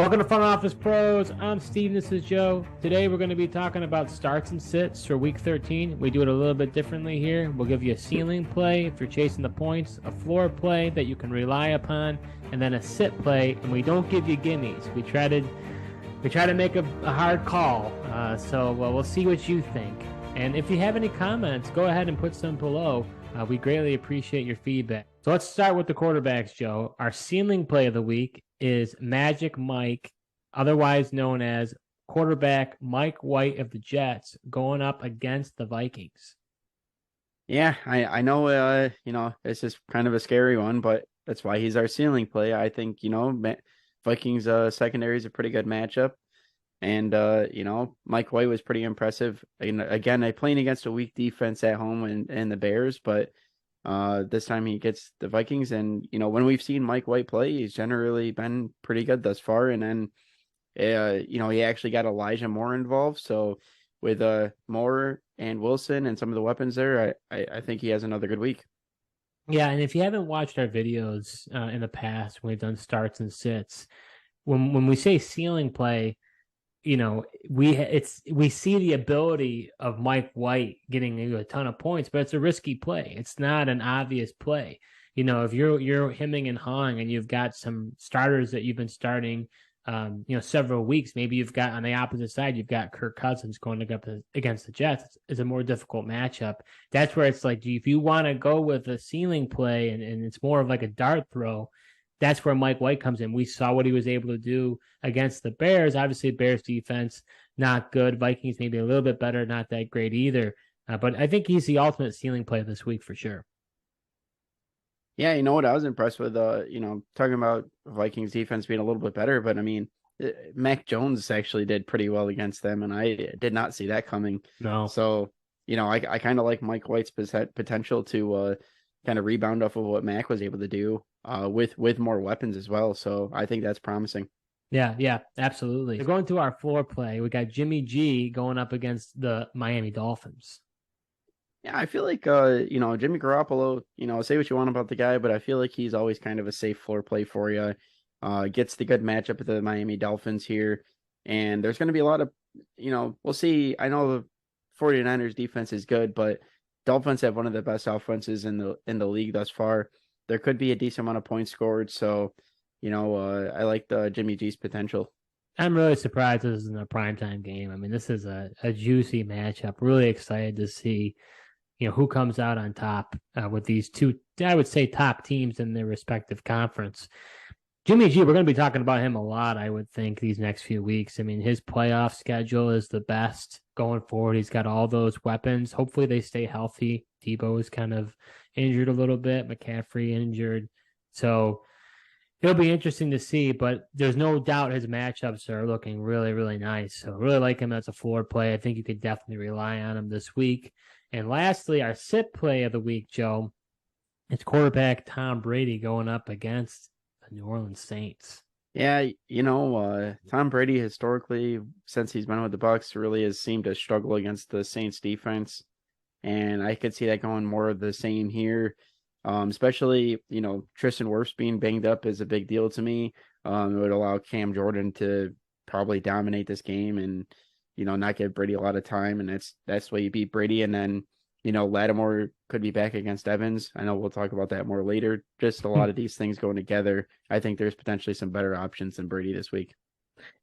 Welcome to Front Office Pros. I'm Steve. This is Joe. Today we're going to be talking about starts and sits for Week 13. We do it a little bit differently here. We'll give you a ceiling play if you're chasing the points, a floor play that you can rely upon, and then a sit play. And we don't give you gimmies. We try to make a hard call. So we'll see what you think. And if you have any comments, go ahead and put some below. We greatly appreciate your feedback. So let's start with the quarterbacks, Joe. Our ceiling play of the week is Magic Mike, otherwise known as quarterback Mike White of the Jets, going up against the Vikings. Yeah, I know, it's just kind of a scary one, but that's why he's our ceiling play. I think, Vikings secondary is a pretty good matchup. And, Mike White was pretty impressive. And again, they're playing against a weak defense at home and the Bears, but this time he gets the Vikings. And, when we've seen Mike White play, he's generally been pretty good thus far. And then, he actually got Elijah Moore involved. So with Moore and Wilson and some of the weapons there, I think he has another good week. Yeah, and if you haven't watched our videos in the past, when we've done starts and sits, when we say ceiling play, we see the ability of Mike White getting a ton of points, but it's a risky play. It's not an obvious play. If you're hemming and hawing and you've got some starters that you've been starting, several weeks, maybe you've got on the opposite side, you've got Kirk Cousins going up against the Jets. It's a more difficult matchup. That's where it's like, if you want to go with a ceiling play and it's more of like a dart throw, that's where Mike White comes in. We saw what he was able to do against the Bears. Obviously, Bears defense, not good. Vikings maybe a little bit better, not that great either. But I think he's the ultimate ceiling play this week for sure. Yeah, you know what? I was impressed with, talking about Vikings defense being a little bit better, but I mean, Mac Jones actually did pretty well against them, and I did not see that coming. No. So, I kind of like Mike White's potential to kind of rebound off of what Mac was able to do with more weapons as well. So I think that's promising. Yeah, absolutely. So going to our floor play, we got Jimmy G going up against the Miami Dolphins. Yeah, I feel like Jimmy Garoppolo, say what you want about the guy, but I feel like he's always kind of a safe floor play for you. Gets the good matchup with the Miami Dolphins here. And there's going to be a lot of, we'll see. I know the 49ers defense is good, but Dolphins have one of the best offenses in the league thus far. There could be a decent amount of points scored. So, I like the Jimmy G's potential. I'm really surprised this isn't a primetime game. I mean, this is a juicy matchup. Really excited to see, who comes out on top with these two, I would say, top teams in their respective conference. Jimmy G, we're going to be talking about him a lot, I would think, these next few weeks. I mean, his playoff schedule is the best going forward. He's got all those weapons. Hopefully they stay healthy. Debo is kind of injured a little bit. McCaffrey injured. So it'll be interesting to see, but there's no doubt his matchups are looking really, really nice. So really like him as a floor play. I think you could definitely rely on him this week. And lastly, our sit play of the week, Joe, it's quarterback Tom Brady going up against the New Orleans Saints. Yeah, Tom Brady historically, since he's been with the Bucs, really has seemed to struggle against the Saints defense. And I could see that going more of the same here. Especially, Tristan Wirfs being banged up is a big deal to me. It would allow Cam Jordan to probably dominate this game and, not give Brady a lot of time. And that's the way you beat Brady. And then, Lattimore could be back against Evans. I know we'll talk about that more later. Just a lot of these things going together. I think there's potentially some better options than Brady this week.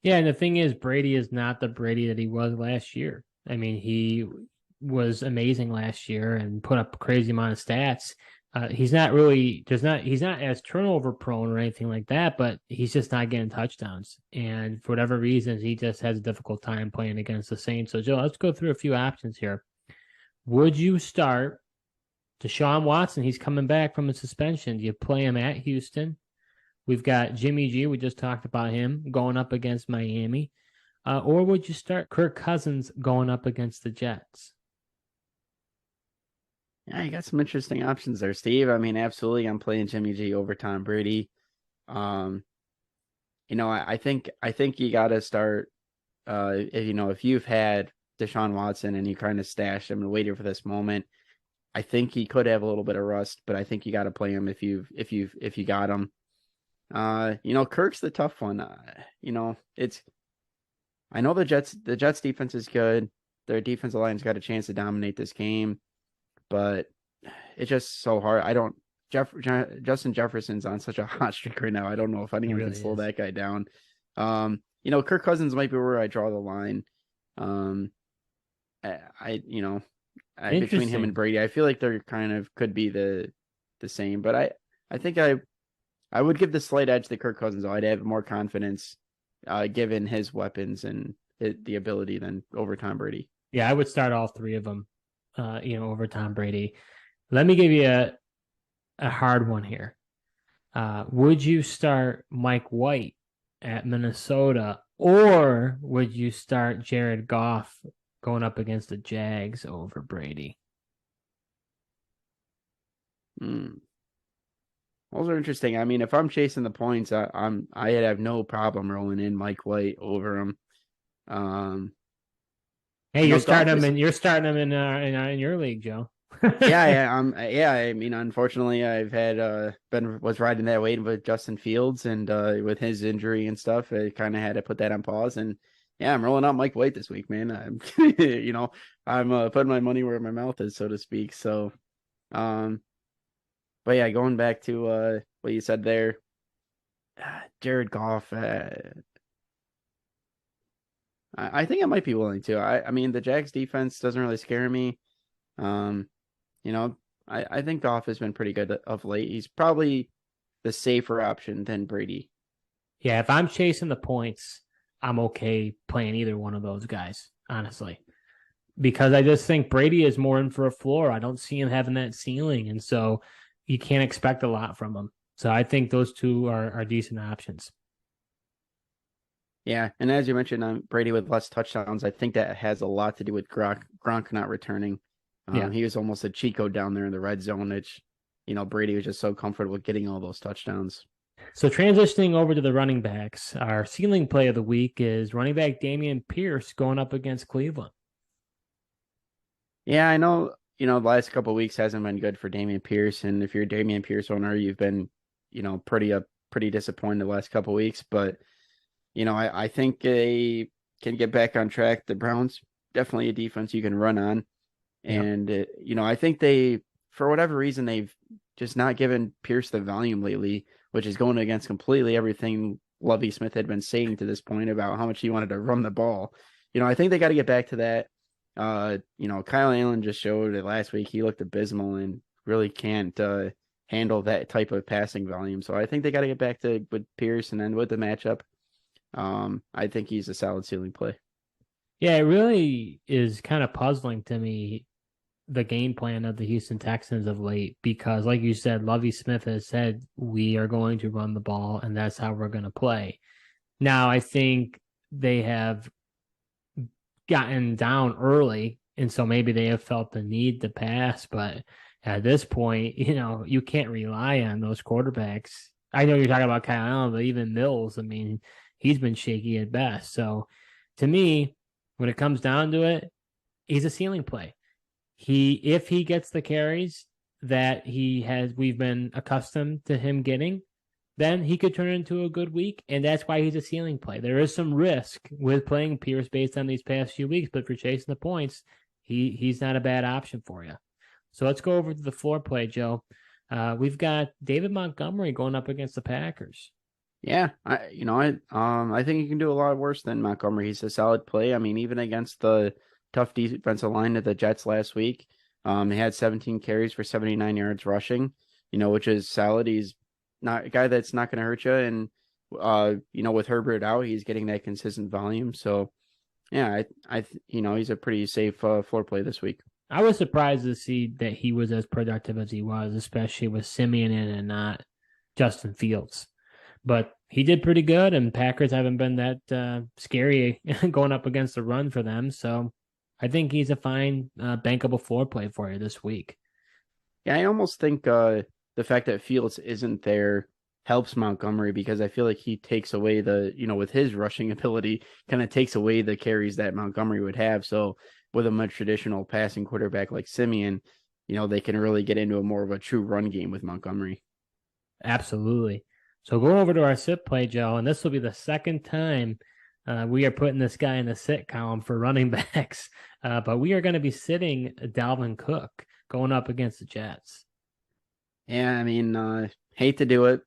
Yeah, and the thing is, Brady is not the Brady that he was last year. I mean, he was amazing last year and put up a crazy amount of stats. He's not as turnover prone or anything like that, but he's just not getting touchdowns. And for whatever reasons, he just has a difficult time playing against the Saints. So, Joe, let's go through a few options here. Would you start Deshaun Watson? He's coming back from a suspension. Do you play him at Houston? We've got Jimmy G. We just talked about him going up against Miami. Or would you start Kirk Cousins going up against the Jets? Yeah, you got some interesting options there, Steve. I mean, absolutely, I'm playing Jimmy G over Tom Brady. I think you got to start. If you've had Deshaun Watson and you kind of stashed him and waited for this moment, I think he could have a little bit of rust, but I think you got to play him if you got him. Kirk's the tough one. It's I know the Jets defense is good. Their defensive line's got a chance to dominate this game, but it's just so hard. I don't Justin Jefferson's on such a hot streak right now. I don't know if He anyone can really slow is. that guy down. Kirk Cousins might be where I draw the line. Um, I you know, between him and Interesting. Brady, I feel like they're kind of could be the same, but I think I would give the slight edge to Kirk Cousins. Though. I'd have more confidence, given his weapons and the ability than over Tom Brady. Yeah, I would start all three of them, over Tom Brady. Let me give you a hard one here. Would you start Mike White at Minnesota, or would you start Jared Goff going up against the Jags over Brady? Hmm. Those are interesting. I mean, if I'm chasing the points, I'd have no problem rolling in Mike White over him. Um, Hey, you're starting Goff him is in. You're starting him in your league, Joe. yeah. I mean, unfortunately, I've had was riding that wave with Justin Fields, and with his injury and stuff, I kind of had to put that on pause. And yeah, I'm rolling out Mike White this week, man. I'm I'm putting my money where my mouth is, so to speak. So, um, but yeah, going back to what you said there, Jared Goff. I think I might be willing to. I mean, the Jags defense doesn't really scare me. Um, you know, I think Goff has been pretty good of late. He's probably the safer option than Brady. Yeah, if I'm chasing the points, I'm okay playing either one of those guys, honestly, because I just think Brady is more in for a floor. I don't see him having that ceiling, and so you can't expect a lot from him. So I think those two are decent options. Yeah, and as you mentioned, Brady with less touchdowns, I think that has a lot to do with Gronk not returning. Yeah. He was almost a Chico down there in the red zone. Brady was just so comfortable getting all those touchdowns. So transitioning over to the running backs, our ceiling play of the week is running back Dameon Pierce going up against Cleveland. Yeah, I know. The last couple of weeks hasn't been good for Dameon Pierce, and if you're a Dameon Pierce owner, you've been, pretty disappointed the last couple of weeks. But I think they can get back on track. The Browns definitely a defense you can run on, Yep. and I think for whatever reason, they've just not given Pierce the volume lately, which is going against completely everything Lovie Smith had been saying to this point about how much he wanted to run the ball. I think they got to get back to that. Kyle Allen just showed it last week. He looked abysmal and really can't handle that type of passing volume. So I think they got to get back to with Pierce, and then with the matchup, I think he's a solid ceiling play. Yeah, it really is kind of puzzling to me the game plan of the Houston Texans of late because, like you said, Lovey Smith has said we are going to run the ball and that's how we're going to play. Now, I think they have gotten down early, and so maybe they have felt the need to pass, but at this point, you can't rely on those quarterbacks. I know you're talking about Kyle Allen, but even Mills, I mean, he's been shaky at best. So to me, when it comes down to it, he's a ceiling play. If he gets the carries that we've been accustomed to him getting, then he could turn into a good week, and that's why he's a ceiling play. There is some risk with playing Pierce based on these past few weeks, but for chasing the points, he's not a bad option for you. So let's go over to the floor play, Joe. We've got David Montgomery going up against the Packers. Yeah, I think he can do a lot worse than Montgomery. He's a solid play. I mean, even against the tough defensive line of the Jets last week, he had 17 carries for 79 yards rushing, which is solid. He's not a guy that's not going to hurt you, and with Herbert out, he's getting that consistent volume. So, yeah, he's a pretty safe floor play this week. I was surprised to see that he was as productive as he was, especially with Simeon in and not Justin Fields. But he did pretty good, and Packers haven't been that scary going up against the run for them. So I think he's a fine bankable floor play for you this week. Yeah, I almost think the fact that Fields isn't there helps Montgomery because I feel like he takes away with his rushing ability, kind of takes away the carries that Montgomery would have. So with a more traditional passing quarterback like Simeon, they can really get into a more of a true run game with Montgomery. Absolutely. So go over to our sit play, Joe, and this will be the second time we are putting this guy in the sit column for running backs. But we are going to be sitting Dalvin Cook going up against the Jets. Yeah, I mean, hate to do it.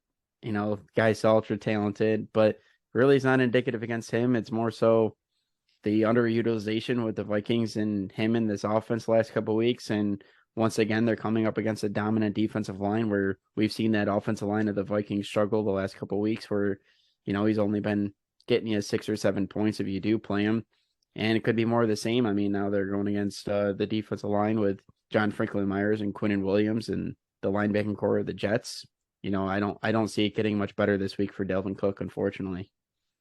Guy's ultra talented, but really it's not indicative against him. It's more so the underutilization with the Vikings and him in this offense last couple of weeks. And once again, they're coming up against a dominant defensive line where we've seen that offensive line of the Vikings struggle the last couple of weeks where, he's only been getting you 6 or 7 points if you do play him. And it could be more of the same. I mean, now they're going against the defensive line with John Franklin Myers and Quinnen Williams and the linebacking core of the Jets. I don't see it getting much better this week for Dalvin Cook, unfortunately.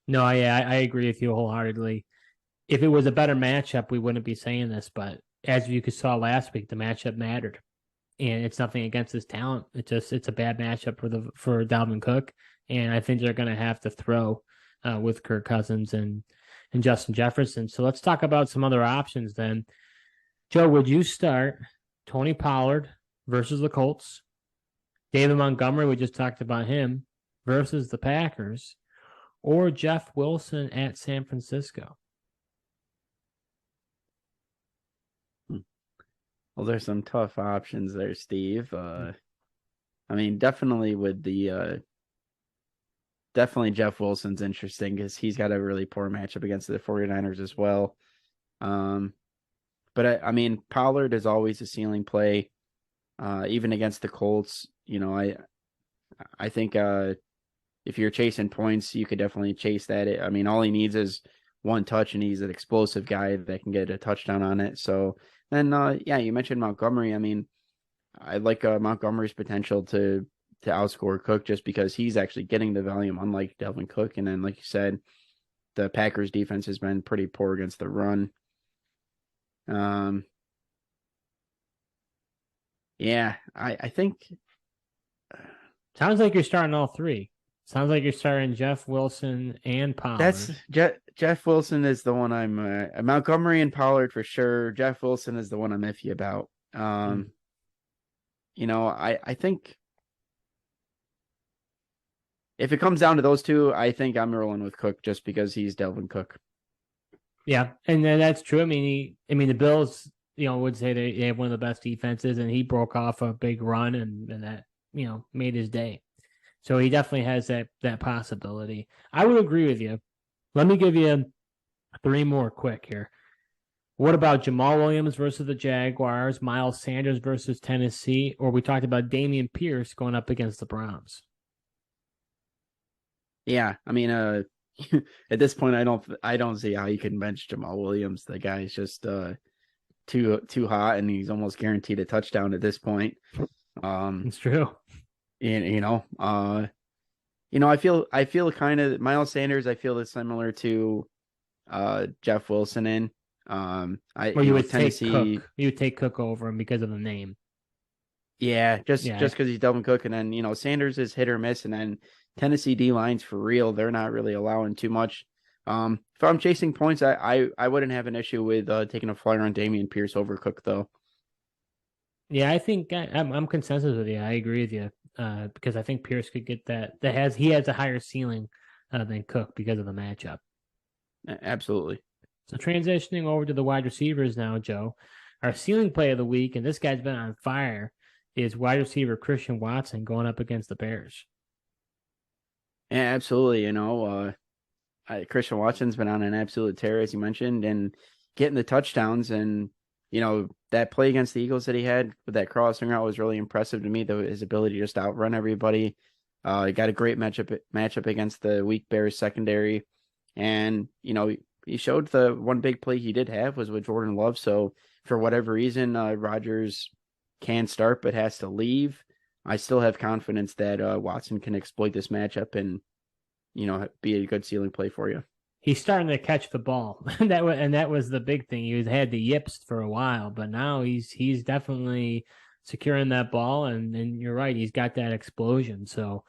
No, yeah, I agree with you wholeheartedly. If it was a better matchup, we wouldn't be saying this, but as you saw last week, the matchup mattered. And it's nothing against his talent. It's a bad matchup for Dalvin Cook. And I think they're gonna have to throw with Kirk Cousins and Justin Jefferson. So let's talk about some other options then. Joe, would you start Tony Pollard versus the Colts? David Montgomery, we just talked about him, versus the Packers, or Jeff Wilson at San Francisco? Well, there's some tough options there, Steve. I mean, definitely definitely Jeff Wilson's interesting because he's got a really poor matchup against the 49ers as well. But I mean, Pollard is always a ceiling play, even against the Colts. I think if you're chasing points, you could definitely chase that. I mean, all he needs is one touch, and he's an explosive guy that can get a touchdown on it. So then, yeah, you mentioned Montgomery. I mean, I like Montgomery's potential to outscore Cook just because he's actually getting the volume, unlike Dalvin Cook. And then, like you said, the Packers defense has been pretty poor against the run. Yeah, I think. Sounds like you're starting all three. Sounds like you're starting Jeff Wilson and Pollard. That's Jeff Wilson is the one I'm Montgomery and Pollard for sure. Jeff Wilson is the one I'm iffy about. I think if it comes down to those two, I think I'm rolling with Cook just because he's Dalvin Cook. Yeah, and that's true. I mean, the Bills, would say they have one of the best defenses, and he broke off a big run, and that made his day. So he definitely has that possibility. I would agree with you. Let me give you 3 more quick here. What about Jamal Williams versus the Jaguars, Miles Sanders versus Tennessee, or we talked about Dameon Pierce going up against the Browns? Yeah, I mean, at this point, I don't see how you can bench Jamal Williams. The guy's just too hot, and he's almost guaranteed a touchdown at this point. It's true. I feel kind of Miles Sanders. I feel is similar to Jeff Wilson in. You would Tennessee. Take Cook. You would take Cook over him because of the name. Yeah, just because he's Dalvin Cook, and then Sanders is hit or miss, and then Tennessee D lines for real. They're not really allowing too much. If I'm chasing points, I wouldn't have an issue with taking a flyer on Dameon Pierce over Cook though. Yeah, I think I'm consensus with you. I agree with you because I think Pierce could get that. He has a higher ceiling than Cook because of the matchup. Absolutely. So transitioning over to the wide receivers now, Joe. Our ceiling play of the week, and this guy's been on fire, is wide receiver Christian Watson going up against the Bears. Yeah, absolutely. Christian Watson's been on an absolute tear, as you mentioned, and getting the touchdowns. And, that play against the Eagles that he had with that crossing route was really impressive to me, though, his ability to just outrun everybody. He got a great matchup against the weak Bears secondary. And, he showed the one big play he did have was with Jordan Love. So for whatever reason, Rodgers can start but has to leave. I still have confidence that Watson can exploit this matchup and, be a good ceiling play for you. He's starting to catch the ball. that was the big thing. He had the yips for a while, but now he's definitely securing that ball, and you're right, he's got that explosion. So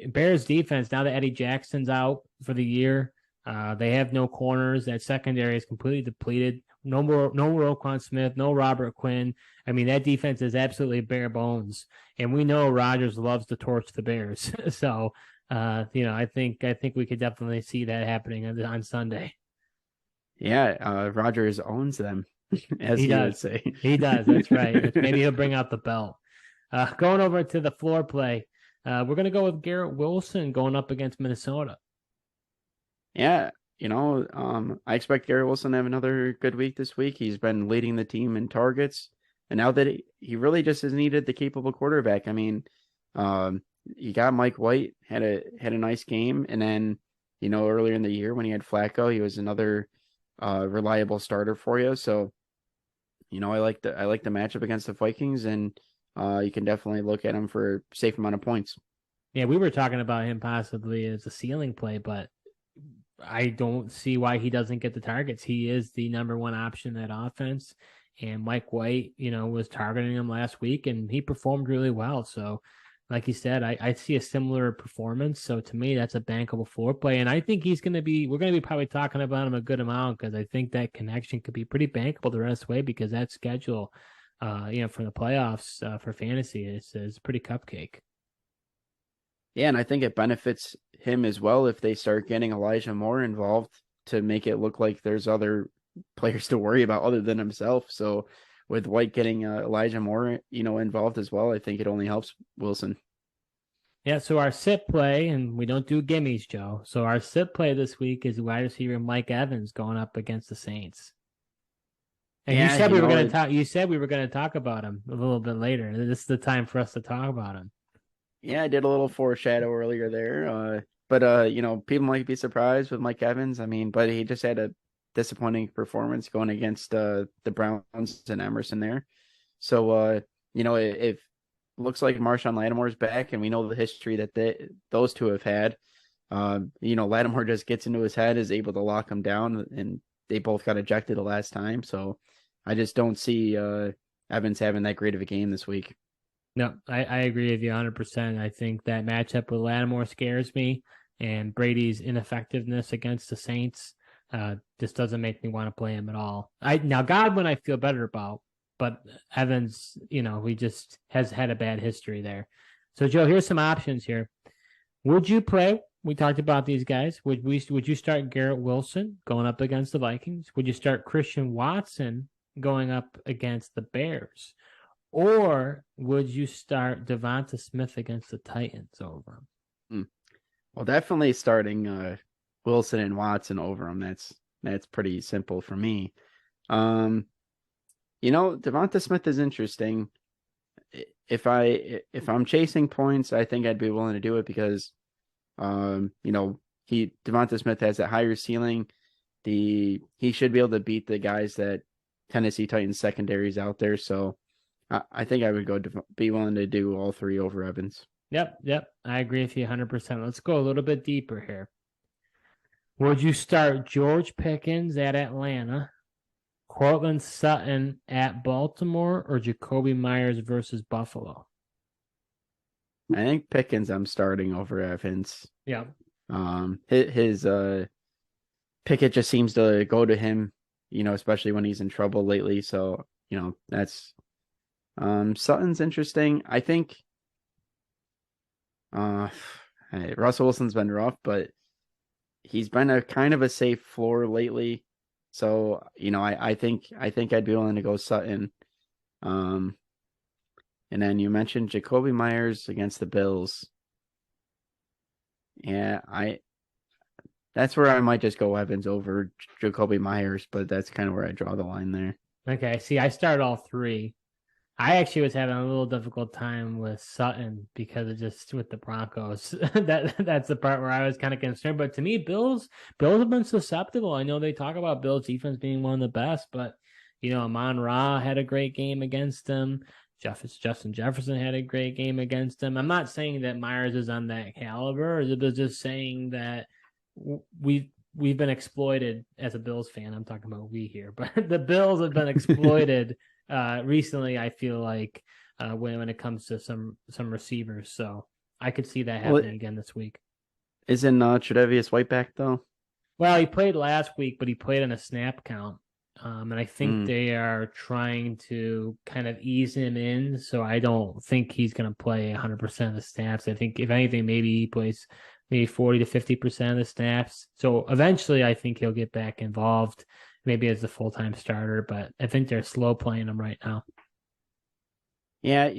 Bears defense, now that Eddie Jackson's out for the year, they have no corners. That secondary is completely depleted. No Roquan Smith, no Robert Quinn. I mean, that defense is absolutely bare bones. And we know Rodgers loves to torch the Bears. So I think we could definitely see that happening on Sunday. Yeah, Rogers owns them, as He he would does. say. He does. That's right. Maybe he'll bring out the belt. Going over to the floor play, we're going to go with Garrett Wilson going up against Minnesota. Yeah, I expect Garrett Wilson to have another good week this week. He's been leading the team in targets, and now that he really just has needed the capable quarterback. I mean, you got Mike White had a nice game, and then earlier in the year when he had Flacco, he was another reliable starter for you. So I like the matchup against the Vikings, and you can definitely look at him for a safe amount of points. Yeah, we were talking about him possibly as a ceiling play, but I don't see why he doesn't get the targets. He is the number one option in that offense. And Mike White, was targeting him last week and he performed really well. So, like you said, I see a similar performance. So to me, that's a bankable floor play. And I think we're going to be probably talking about him a good amount because I think that connection could be pretty bankable the rest of the way because that schedule, for the playoffs for fantasy is pretty cupcake. Yeah, and I think it benefits him as well if they start getting Elijah Moore involved to make it look like there's other players to worry about other than himself. So with White getting Elijah Moore, involved as well, I think it only helps Wilson. Yeah, so our sit play, and we don't do gimmies, Joe. So our sit play this week is wide receiver Mike Evans going up against the Saints. And you Yeah, said we were going to talk. You said we were going to talk about him a little bit later. This is the time for us to talk about him. yeah, I did a little foreshadow earlier there. But people might be surprised with Mike Evans. I mean, but he just had a disappointing performance going against the Browns and Emerson there. So if looks like Marshawn Lattimore's back, and we know the history that those two have had. Lattimore just gets into his head, is able to lock him down, and they both got ejected the last time. So I just don't see Evans having that great of a game this week. No, I agree with you 100%. I think that matchup with Lattimore scares me, and Brady's ineffectiveness against the Saints just doesn't make me want to play him at all. Now Godwin I feel better about, but Evans, he just has had a bad history there. So Joe, here's some options here. Would you play? We talked about these guys. Would you start Garrett Wilson going up against the Vikings? Would you start Christian Watson going up against the Bears? Or would you start Devonta Smith against the Titans over him? Well, definitely starting Wilson and Watson over him. That's pretty simple for me. Devonta Smith is interesting. If I'm chasing points, I think I'd be willing to do it because Devonta Smith has that higher ceiling. He should be able to beat the guys that Tennessee Titans secondaries out there. So I think I would be willing to do all three over Evans. Yep. I agree with you 100%. Let's go a little bit deeper here. Would you start George Pickens at Atlanta, Cortland Sutton at Baltimore, or Jacoby Myers versus Buffalo? I think Pickens I'm starting over Evans. Yeah. His Pickett just seems to go to him, especially when he's in trouble lately. So, that's Sutton's interesting. I think Russell Wilson's been rough, but he's been a kind of a safe floor lately. So, I think I'd be willing to go Sutton. And then you mentioned Jacoby Myers against the Bills. Yeah, that's where I might just go Evans over Jacoby Myers, but that's kind of where I draw the line there. Okay, see, I start all three. I actually was having a little difficult time with Sutton because of just with the Broncos. That's the part where I was kind of concerned. But to me, Bills have been susceptible. I know they talk about Bills defense being one of the best, but Amon-Ra had a great game against them. Justin Jefferson had a great game against them. I'm not saying that Myers is on that caliber. It was just saying that we've been exploited as a Bills fan. I'm talking about we here, but the Bills have been exploited recently. I feel like when it comes to some receivers, so I could see that happening again this week. Isn't Tre'Davious White back though? Well, he played last week, but he played on a snap count. And I think they are trying to kind of ease him in. So I don't think he's going to play 100% of the snaps. I think if anything, maybe he plays, maybe 40 to 50% of the snaps. So eventually I think he'll get back involved, maybe as a full-time starter, but I think they're slow playing him right now. Yeah,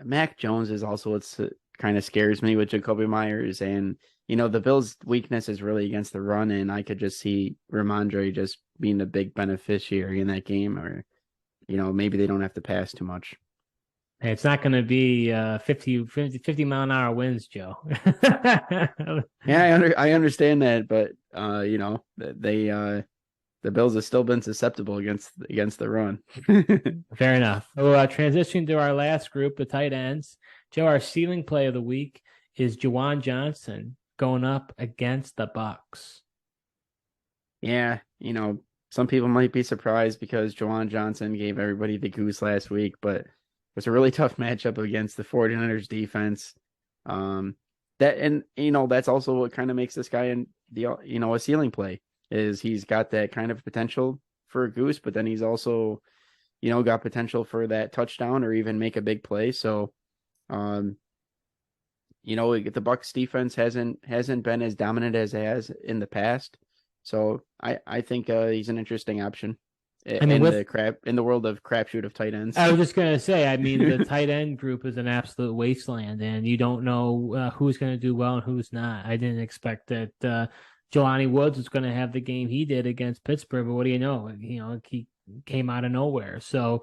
Mac Jones is also what's kind of scares me with Jacoby Myers. And, the Bills' weakness is really against the run. And I could just see Ramondre just being a big beneficiary in that game. Or, maybe they don't have to pass too much. Hey, it's not going to be 50 mile an hour winds, Joe. Yeah, I understand that. But, the Bills have still been susceptible against the run. Fair enough. We'll transition to our last group, the tight ends. Joe, our ceiling play of the week is Juwan Johnson going up against the Bucks. Yeah, some people might be surprised because Juwan Johnson gave everybody the goose last week, but it was a really tough matchup against the 49ers defense. That's also what kind of makes this guy a ceiling play, is he's got that kind of potential for a goose, but then he's also, got potential for that touchdown or even make a big play. So, the Bucks defense hasn't been as dominant as it has in the past. So I think he's an interesting option in the world of crapshoot of tight ends. I was just gonna say, I mean, the tight end group is an absolute wasteland, and you don't know who's going to do well and who's not. I didn't expect that Jelani Woods was going to have the game he did against Pittsburgh, but what do you know? He came out of nowhere. So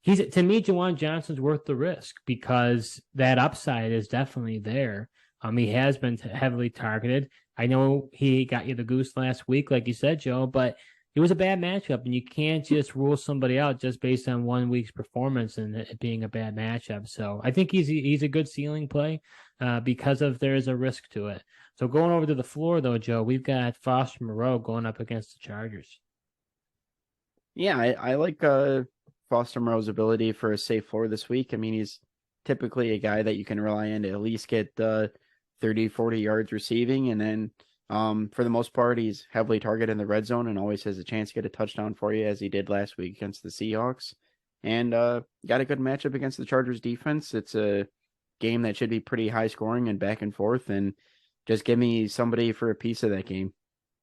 to me, Juwan Johnson's worth the risk because that upside is definitely there. He has been heavily targeted. I know he got you the goose last week, like you said, Joe, but it was a bad matchup, and you can't just rule somebody out just based on 1 week's performance and it being a bad matchup. So I think he's a good ceiling play because there is a risk to it. So going over to the floor, though, Joe, we've got Foster Moreau going up against the Chargers. Yeah, I like Foster Moreau's ability for a safe floor this week. I mean, he's typically a guy that you can rely on to at least get 30, 40 yards receiving. And then for the most part, he's heavily targeted in the red zone and always has a chance to get a touchdown for you, as he did last week against the Seahawks. And got a good matchup against the Chargers defense. It's a game that should be pretty high scoring and back and forth. And just give me somebody for a piece of that game.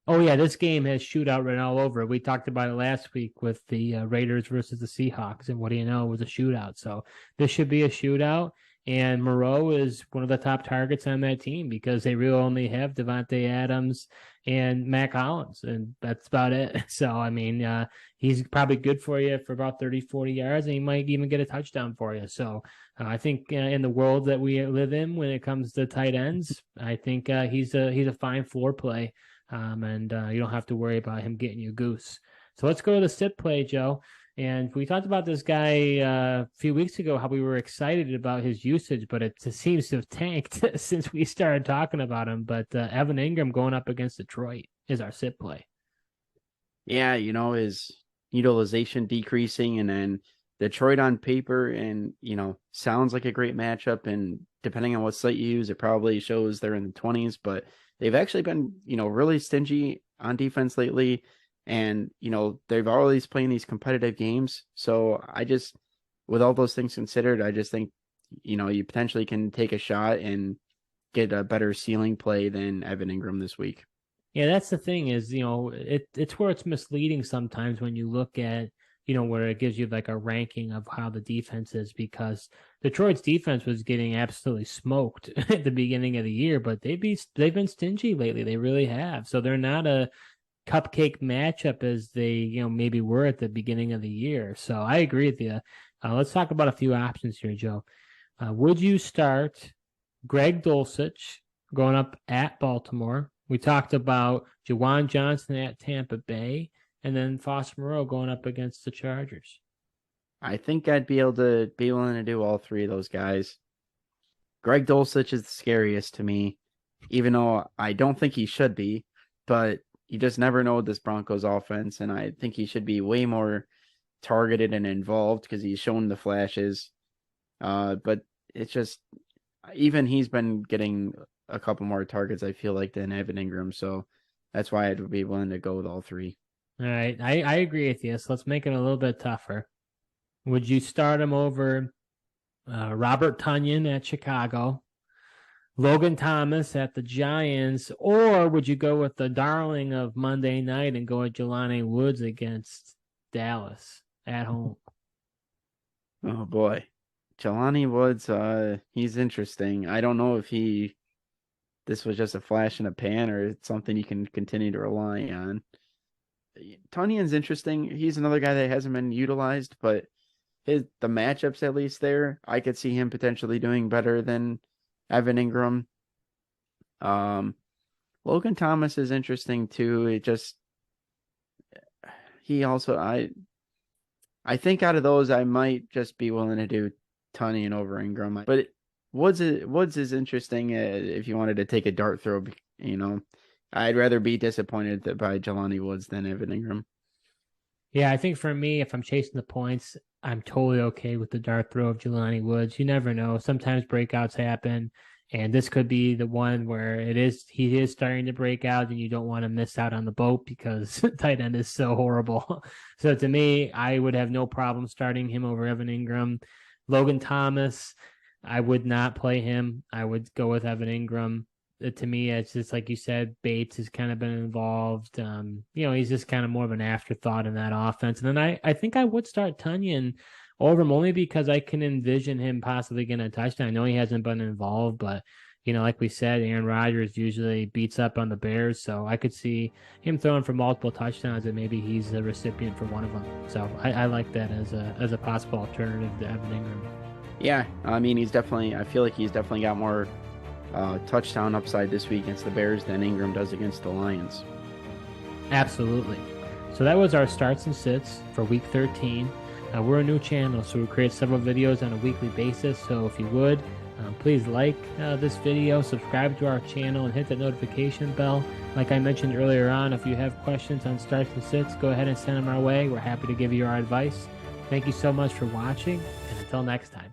Oh, yeah, this game has shootout written all over. We talked about it last week with the Raiders versus the Seahawks, and what do you know, it was a shootout. So this should be a shootout, and Moreau is one of the top targets on that team because they really only have Devontae Adams and Mac Hollins, and that's about it. So, I mean, he's probably good for you for about 30, 40 yards, and he might even get a touchdown for you. So I think in the world that we live in when it comes to tight ends, I think he's a fine floor play. And you don't have to worry about him getting you a goose. So let's go to the sit play, Joe. And we talked about this guy a few weeks ago, how we were excited about his usage, but it seems to have tanked since we started talking about him. But Evan Engram going up against Detroit is our sit play. Yeah, his utilization decreasing, and then Detroit on paper and, sounds like a great matchup. And depending on what site you use, it probably shows they're in the 20s, but they've actually been, really stingy on defense lately. And, they've always playing these competitive games. So with all those things considered, I just think, you potentially can take a shot and get a better ceiling play than Evan Engram this week. Yeah, that's the thing is, it's where it's misleading sometimes when you look at, where it gives you like a ranking of how the defense is, because Detroit's defense was getting absolutely smoked at the beginning of the year, but they've been stingy lately. They really have. So they're not a cupcake matchup as they, maybe were at the beginning of the year. So I agree with you. Let's talk about a few options here, Joe. Would you start Greg Dulcich going up at Baltimore? We talked about Juwan Johnson at Tampa Bay, and then Foster Moreau going up against the Chargers. I think I'd be willing to do all three of those guys. Greg Dulcich is the scariest to me, even though I don't think he should be, but you just never know with this Broncos offense, and I think he should be way more targeted and involved because he's shown the flashes. But it's just, even he's been getting a couple more targets, I feel like, than Evan Engram, so that's why I'd be willing to go with all three. All right, I agree with you. So let's make it a little bit tougher. Would you start him over Robert Tonyan at Chicago? Logan Thomas at the Giants, or would you go with the darling of Monday night and go with Jelani Woods against Dallas at home? Oh boy. Jelani Woods, he's interesting. I don't know if this was just a flash in a pan or it's something you can continue to rely on. Tunion's interesting. He's another guy that hasn't been utilized, but the matchups at least there, I could see him potentially doing better than Evan Engram. Logan Thomas is interesting too. He also I think out of those I might just be willing to do Tunyon over Engram, but Woods is interesting if you wanted to take a dart throw. I'd rather be disappointed by Jelani Woods than Evan Engram. Yeah, I think for me, if I'm chasing the points, I'm totally okay with the dart throw of Jelani Woods. You never know. Sometimes breakouts happen, and this could be the one where he is starting to break out, and you don't want to miss out on the boat because tight end is so horrible. So to me, I would have no problem starting him over Evan Engram. Logan Thomas, I would not play him. I would go with Evan Engram. To me, it's just like you said, Bates has kind of been involved. He's just kind of more of an afterthought in that offense. And then I think I would start Tunyon over him only because I can envision him possibly getting a touchdown. I know he hasn't been involved, but like we said, Aaron Rodgers usually beats up on the Bears, so I could see him throwing for multiple touchdowns, and maybe he's the recipient for one of them. So I like that as a possible alternative to Evan Engram. Yeah, I mean, I feel like he's definitely got more touchdown upside this week against the Bears than Engram does against the Lions. Absolutely. So that was our starts and sits for week 13. We're a new channel, so we create several videos on a weekly basis. So if you would, please like this video, subscribe to our channel, and hit the notification bell. Like I mentioned earlier on, if you have questions on starts and sits, go ahead and send them our way. We're happy to give you our advice. Thank you so much for watching, and until next time.